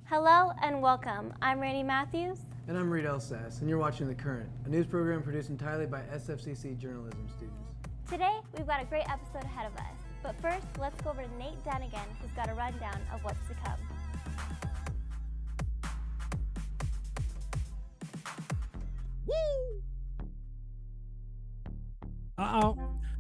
Hello and welcome. I'm Randy Matthews. And I'm Reed Elsass, and you're watching The Current, a news program produced entirely by SFCC journalism students. Today, we've got a great episode ahead of us. But first, let's go over to Nate Danigan, who's got a rundown of what's to come.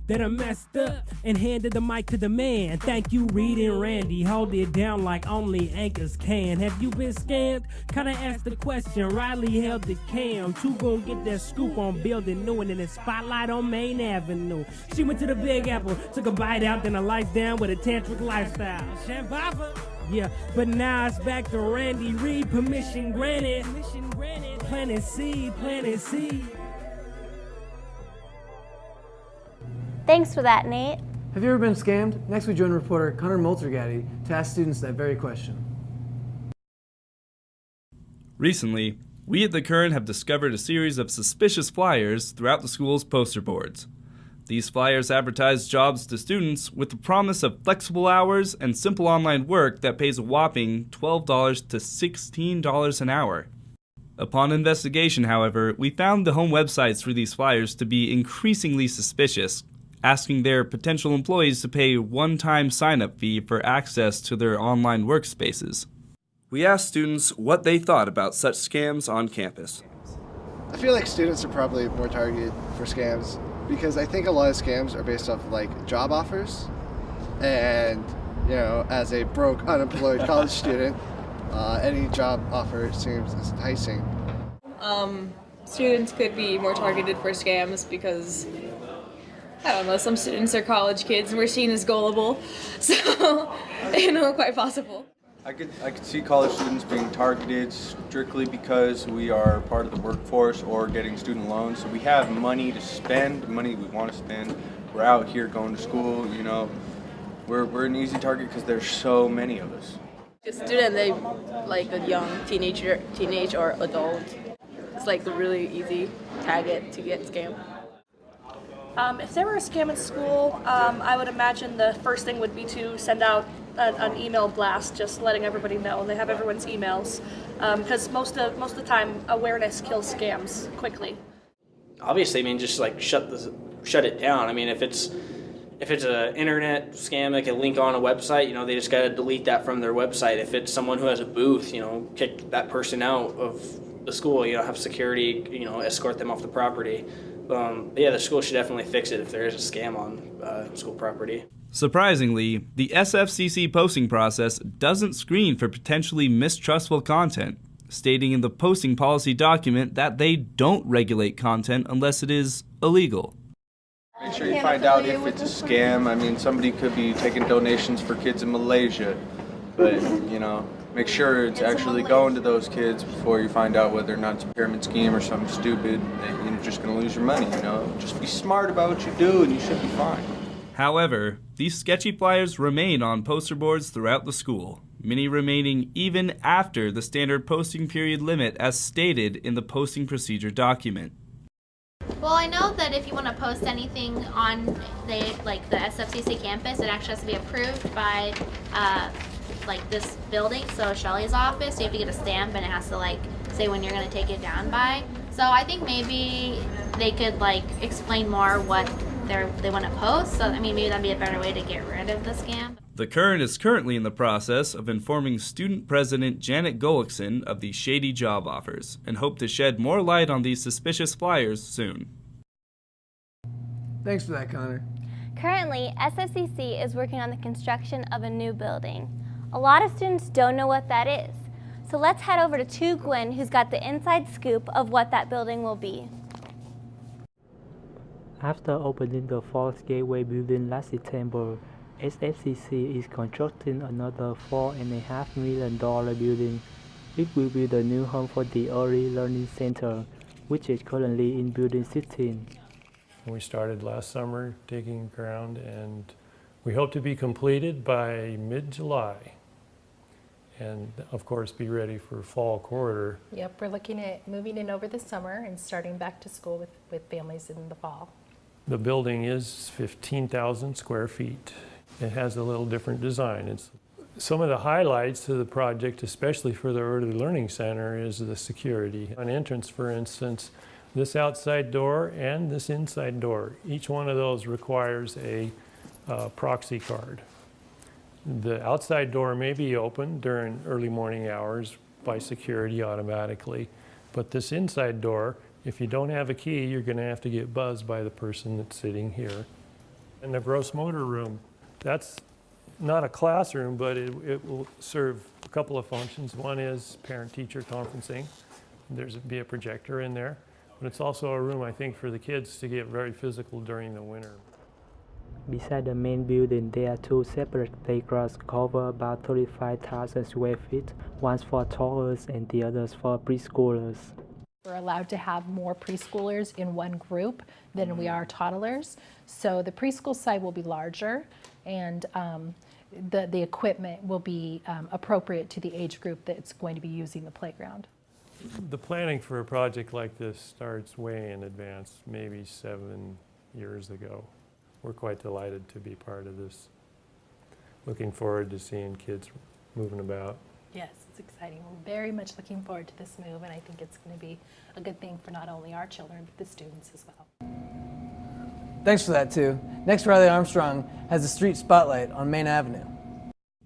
That I messed up and handed the mic to the man. Thank you, Reed and Randy. Hold it down like only anchors can. Have you been scammed? Kinda asked the question. Riley held the cam. Two gon' get that scoop on building new and in the spotlight on Main Avenue. She went to the Big Apple, took a bite out, then a life down with a tantric lifestyle. Shambhala? Yeah, but now it's back to Randy Reed. Permission granted. Planting seed, planting seed. Thanks for that, Nate. Have you ever been scammed? Next we join reporter Connor Moltergatti to ask students that very question. Recently, we at The Current have discovered a series of suspicious flyers throughout the school's poster boards. These flyers advertise jobs to students with the promise of flexible hours and simple online work that pays a whopping $12 to $16 an hour. Upon investigation, however, we found the home websites for these flyers to be increasingly suspicious, asking their potential employees to pay a one-time sign-up fee for access to their online workspaces. We asked students what they thought about such scams on campus. I feel like students are probably more targeted for scams because I think a lot of scams are based off like job offers, and as a broke, unemployed college student, any job offer seems enticing. Students could be more targeted for scams because, I don't know, some students are college kids and we're seen as gullible, so, quite possible. I could see college students being targeted strictly because we are part of the workforce or getting student loans, so we have money to spend, money we want to spend. We're out here going to school, we're an easy target because there's so many of us. A student, they like a young teenage or adult. It's like a really easy target to get scammed. If there were a scam in school, I would imagine the first thing would be to send out an email blast, just letting everybody know. They have everyone's emails, because most of the time, awareness kills scams quickly. Obviously, just like shut it down. If it's an internet scam, like a link on a website, they just got to delete that from their website. If it's someone who has a booth, kick that person out of the school, have security, escort them off the property. Yeah, the school should definitely fix it if there is a scam on school property. Surprisingly, the SFCC posting process doesn't screen for potentially mistrustful content, stating in the posting policy document that they don't regulate content unless it is illegal. Make sure you find out if it's a scam. Somebody could be taking donations for kids in Malaysia, but, make sure it's actually going to those kids before you find out whether or not it's a pyramid scheme or something stupid that you're just going to lose your money, Just be smart about what you do and you should be fine. However, these sketchy flyers remain on poster boards throughout the school, many remaining even after the standard posting period limit as stated in the posting procedure document. Well, I know that if you want to post anything on the SFCC campus, it actually has to be approved by this building, so Shelley's office. So you have to get a stamp, and it has to say when you're going to take it down by. So I think maybe they could explain more what they want to post. So maybe that'd be a better way to get rid of the scam. The Current is currently in the process of informing Student President Janet Gullickson of the shady job offers and hope to shed more light on these suspicious flyers soon. Thanks for that, Connor. Currently, SFCC is working on the construction of a new building. A lot of students don't know what that is. So let's head over to Gwen, who's got the inside scoop of what that building will be. After opening the Falls Gateway building last September, SFCC is constructing another $4.5 million building. It will be the new home for the Early Learning Center, which is currently in Building 16. We started last summer digging ground, and we hope to be completed by mid-July. And of course be ready for fall quarter. Yep, we're looking at moving in over the summer and starting back to school with families in the fall. The building is 15,000 square feet. It has a little different design. Some of the highlights to the project, especially for the Early Learning Center, is the security. An entrance, for instance, this outside door and this inside door, each one of those requires a proxy card. The outside door may be open during early morning hours by security automatically, but this inside door, if you don't have a key, you're going to have to get buzzed by the person that's sitting here. And the gross motor room, that's not a classroom, but it will serve a couple of functions. One is parent-teacher conferencing. There's be a projector in there, but it's also a room, I think, for the kids to get very physical during the winter. Beside the main building, there are two separate playgrounds cover about 35,000 square feet, one for toddlers and the others for preschoolers. We're allowed to have more preschoolers in one group than we are toddlers, so the preschool side will be larger, and the equipment will be appropriate to the age group that's going to be using the playground. The planning for a project like this starts way in advance, maybe 7 years ago. We're quite delighted to be part of this. Looking forward to seeing kids moving about. Yes, it's exciting. We're very much looking forward to this move, and I think it's going to be a good thing for not only our children, but the students as well. Thanks for that, too. Next, Riley Armstrong has a street spotlight on Main Avenue.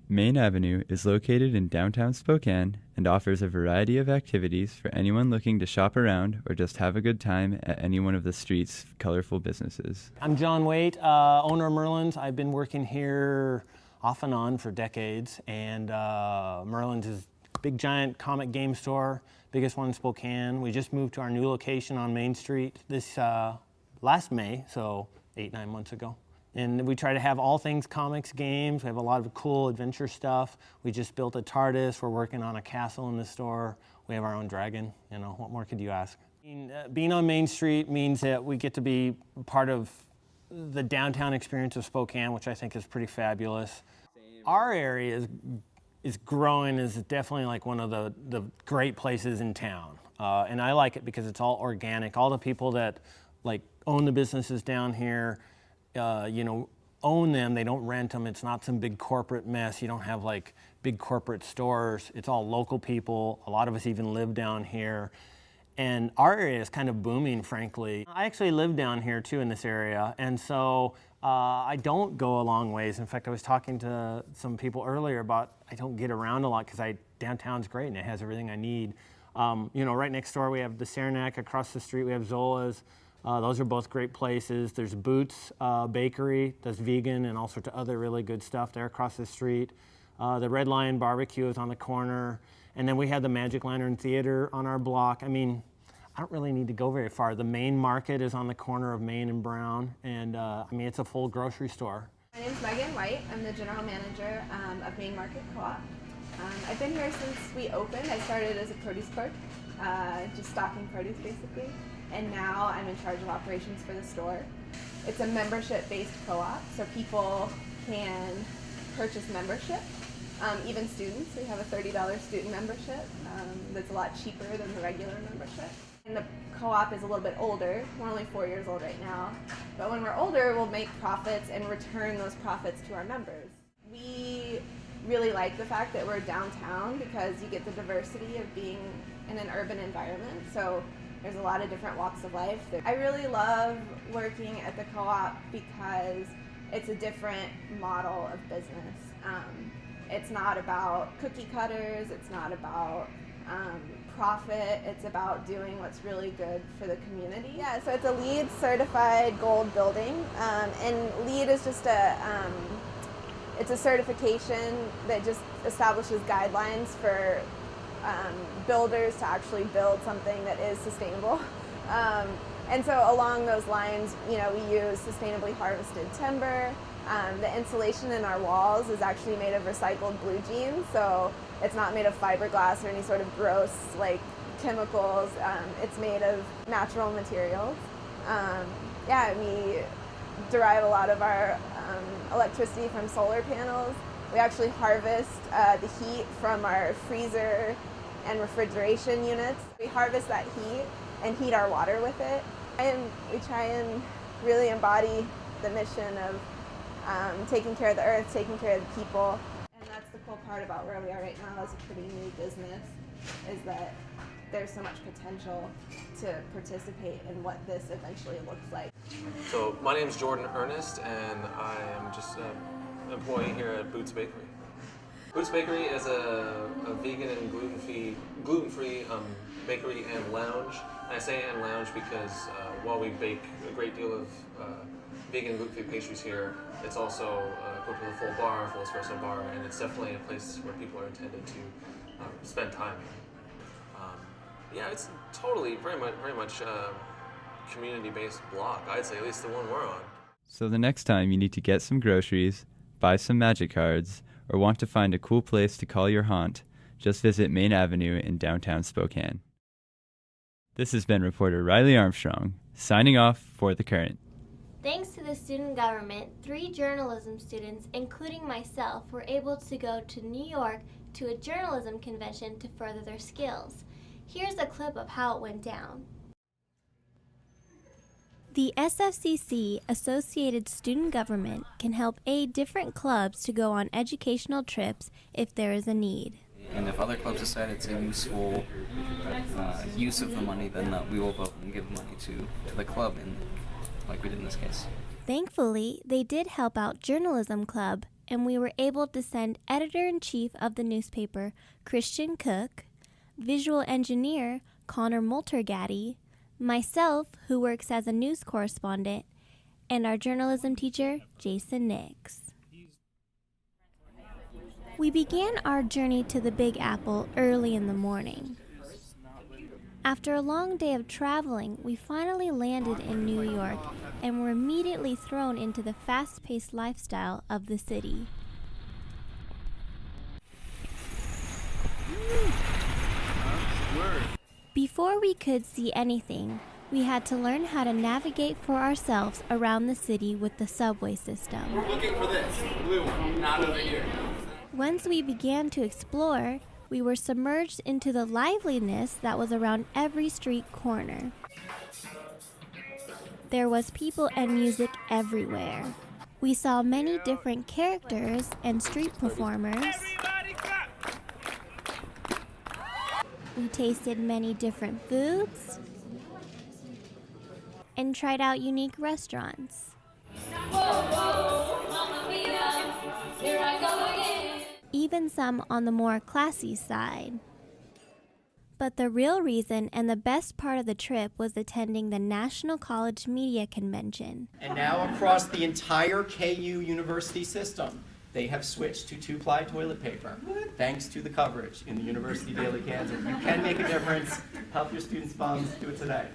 Main Avenue is located in downtown Spokane and offers a variety of activities for anyone looking to shop around or just have a good time at any one of the street's colorful businesses. I'm John Waite, owner of Merlin's. I've been working here off and on for decades, and Merlin's is a big giant comic game store, biggest one in Spokane. We just moved to our new location on Main Street this last May, so 8-9 months ago. And we try to have all things comics, games. We have a lot of cool adventure stuff. We just built a TARDIS. We're working on a castle in the store. We have our own dragon. You know, what more could you ask? Being on Main Street means that we get to be part of the downtown experience of Spokane, which I think is pretty fabulous. Our area is growing, is definitely like one of the great places in town. And I like it because it's all organic. All the people that like own the businesses down here, you know, own them, they don't rent them. It's not some big corporate mess. You don't have like big corporate stores. It's all local people. A lot of us even live down here. And our area is kind of booming, frankly. I actually live down here too in this area. And so I don't go a long ways. In fact, I was talking to some people earlier about I don't get around a lot because downtown's great and it has everything I need. You know, right next door we have the Saranac. Across the street we have Zola's. Those are both great places. There's Boots Bakery, does vegan and all sorts of other really good stuff there across the street. The Red Lion Barbecue is on the corner. And then we have the Magic Lantern Theater on our block. I mean, I don't really need to go very far. The Main Market is on the corner of Main and Brown. And I mean, it's a full grocery store. My name is Megan White. I'm the general manager of Main Market Co-op. I've been here since we opened. I started as a produce clerk, just stocking produce basically. And now I'm in charge of operations for the store. It's a membership-based co-op, so people can purchase membership, even students. We have a $30 student membership that's a lot cheaper than the regular membership. And the co-op is a little bit older. We're only 4 years old right now. But when we're older, we'll make profits and return those profits to our members. We really like the fact that we're downtown because you get the diversity of being in an urban environment. So there's a lot of different walks of life. I really love working at the co-op because it's a different model of business. It's not about cookie cutters, it's not about profit, it's about doing what's really good for the community. Yeah, so it's a LEED certified gold building, and LEED is just it's a certification that just establishes guidelines for builders to actually build something that is sustainable. And so along those lines, you know, we use sustainably harvested timber. The insulation in our walls is actually made of recycled blue jeans, so it's not made of fiberglass or any sort of gross like chemicals. It's made of natural materials. Yeah, we derive a lot of our electricity from solar panels. We actually harvest the heat from our freezer and refrigeration units. We harvest that heat and heat our water with it. And we try and really embody the mission of taking care of the earth, taking care of the people. And that's the wonderful part about where we are right now as a pretty new business is that there's so much potential to participate in what this eventually looks like. So my name is Jordan Ernest, and I am just an employee here at Boots Bakery. Boots Bakery is a vegan and gluten-free bakery and lounge. And I say and lounge because while we bake a great deal of vegan and gluten-free pastries here, it's also equipped with a full bar, full espresso bar, and it's definitely a place where people are intended to spend time. Yeah, it's totally very much community-based block. I'd say, at least the one we're on. So the next time you need to get some groceries, buy some magic cards, or want to find a cool place to call your haunt, just visit Main Avenue in downtown Spokane. This has been reporter Riley Armstrong, signing off for The Current. Thanks to the student government, 3 journalism students, including myself, were able to go to New York to a journalism convention to further their skills. Here's a clip of how it went down. The SFCC Associated Student Government can help aid different clubs to go on educational trips if there is a need. And if other clubs decide it's a useful use of the money, then we will vote and give money to the club, and like we did in this case. Thankfully, they did help out Journalism Club, and we were able to send editor-in-chief of the newspaper, Christian Cook, visual engineer, Connor Multergatti, myself, who works as a news correspondent, and our journalism teacher, Jason Nix. We began our journey to the Big Apple early in the morning. After a long day of traveling, we finally landed in New York and were immediately thrown into the fast-paced lifestyle of the city. Before we could see anything, we had to learn how to navigate for ourselves around the city with the subway system. We're looking for this blue one, not over here. Once we began to explore, we were submerged into the liveliness that was around every street corner. There was people and music everywhere. We saw many different characters and street performers. We tasted many different foods and tried out unique restaurants. Even some on the more classy side. But the real reason and the best part of the trip was attending the National College Media Convention. And now across the entire KU university system, they have switched to 2-ply toilet paper, thanks to the coverage in the University Daily Kansas. You can make a difference. Help your students' funds. Do it today.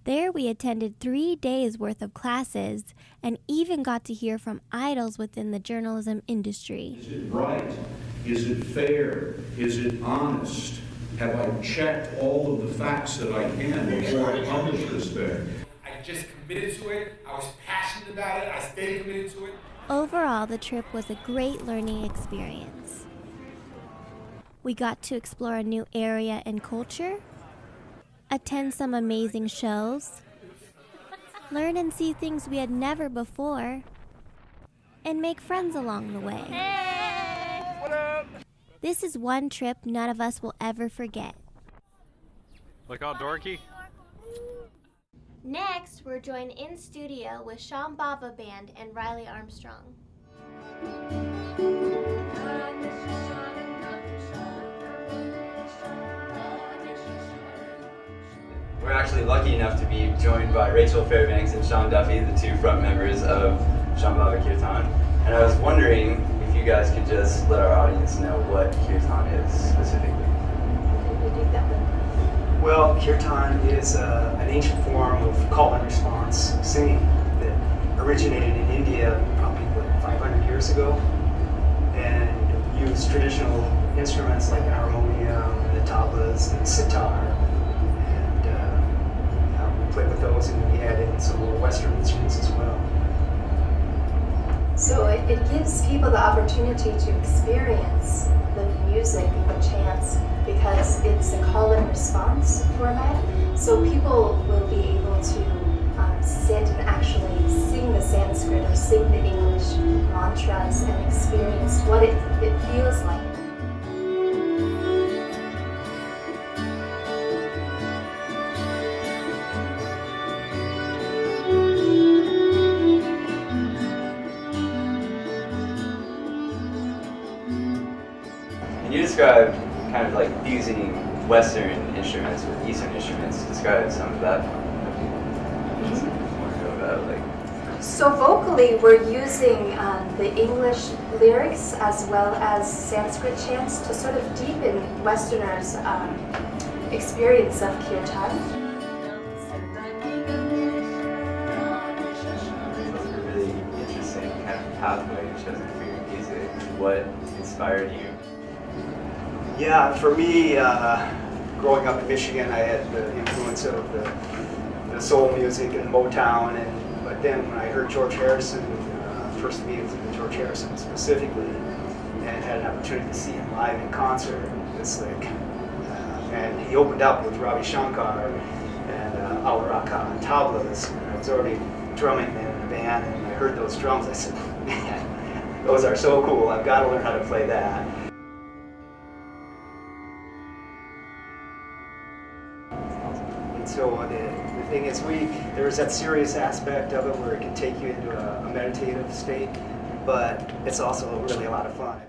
There we attended 3 days worth of classes and even got to hear from idols within the journalism industry. Is it right? Is it fair? Is it honest? Have I checked all of the facts that I can before I publish this thing? I just committed to it. I was passionate about it. I stayed committed to it. Overall, the trip was a great learning experience. We got to explore a new area and culture, attend some amazing shows, learn and see things we had never before, and make friends along the way. Hey! What up? This is one trip none of us will ever forget. Look all dorky. Next, we're joined in studio with Sean Bava Band and Riley Armstrong. We're actually lucky enough to be joined by Rachel Fairbanks and Sean Duffy, the 2 front members of Sean Bava Kirtan. And I was wondering if you guys could just let our audience know what Kirtan is specifically. Well, Kirtan is an ancient form of call and response singing that originated in India probably 500 years ago, and used traditional instruments like the harmonium, the tablas, and sitar. And we played with those, and we added some more Western instruments as well. So it gives people the opportunity to experience the music and the chants because it's a call and response format. So people will be able to sit and actually sing the Sanskrit or sing the English mantras and experience what it feels like. And you described kind of like fusing Western instruments with Eastern instruments. Describe some of that. Just want to know about like. So vocally, we're using the English lyrics as well as Sanskrit chants to sort of deepen Westerners' experience of kirtan. That's a really interesting kind of pathway chosen for your music. What inspired you? Yeah, for me, growing up in Michigan, I had the influence of the soul music and Motown, but then when I heard George Harrison, first meeting with George Harrison specifically, and had an opportunity to see him live in concert, it's like, and he opened up with Ravi Shankar and Al Raka on tablas, and I was already drumming in a band, and I heard those drums, I said, man, those are so cool, I've got to learn how to play that. So the thing is, there's that serious aspect of it where it can take you into a meditative state, but it's also really a lot of fun.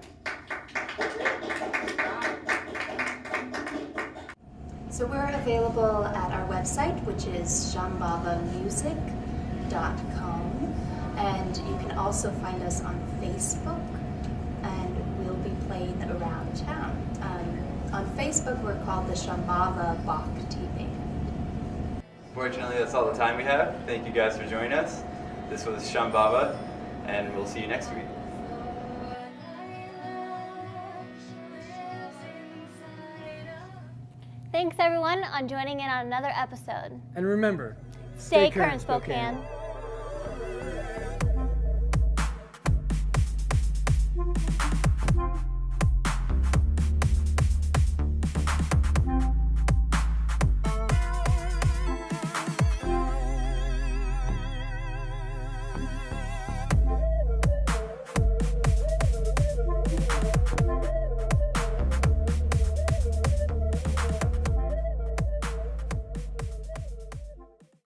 So we're available at our website, which is shambhavamusic.com, and you can also find us on Facebook, and we'll be playing around town. On Facebook, we're called the Shambhava Bhakti Band. Fortunately, that's all the time we have. Thank you guys for joining us. This was Shambhava, and we'll see you next week. Thanks everyone on joining in on another episode. And remember, Stay current, Spokane.